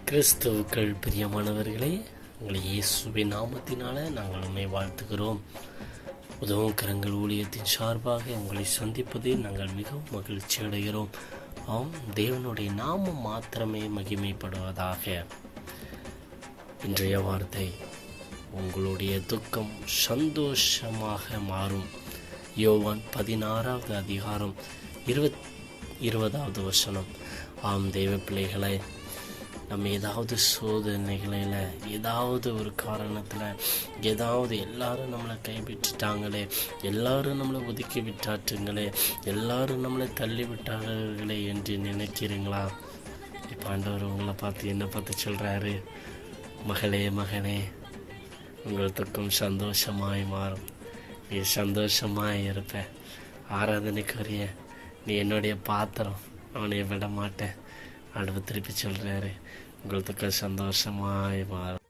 கிறிஸ்துவுக்கள் பிரியமானவர்களே, உங்களை இயேசுவின் நாமத்தினால நாங்கள் உண்மை வாழ்த்துகிறோம். உதவும் கரங்கள் ஊழியத்தின் சார்பாக உங்களை சந்திப்பதில் நாங்கள் மிகவும் மகிழ்ச்சி அடைகிறோம். ஆம், தேவனுடைய நாமம் மாத்திரமே மகிமைப்படுவதாக. இன்றைய வார்த்தை, உங்களுடைய துக்கம் சந்தோஷமாக மாறும். யோவான் 16வது அதிகாரம் 20வது வசனம். ஆம் தேவ பிள்ளைகளை, நம்ம ஏதாவது சோதனைகளில், ஏதாவது ஒரு காரணத்தில், எல்லாரும் நம்மளை கைவிட்டுட்டாங்களே, எல்லாரும் நம்மளை ஒதுக்கி விட்டாட்டுங்களே, எல்லாரும் நம்மளை தள்ளி விட்டார்களே என்று நினைக்கிறீங்களா? இப்போ ஆண்டவர் உங்களை பார்த்து என்ன பார்த்து சொல்கிறாரு? மகளே, மகனே, உங்கள் துக்கம் சந்தோஷமாய் மாறும். நீ சந்தோஷமாக இருப்ப. ஆராதனைக்குரிய நீ என்னுடைய பாத்திரம், அவனை விட மாட்டேன். அடுத்து திருப்பி சொல்கிறாரு, உங்களுக்கு சந்தோஷமாய் மாறும்.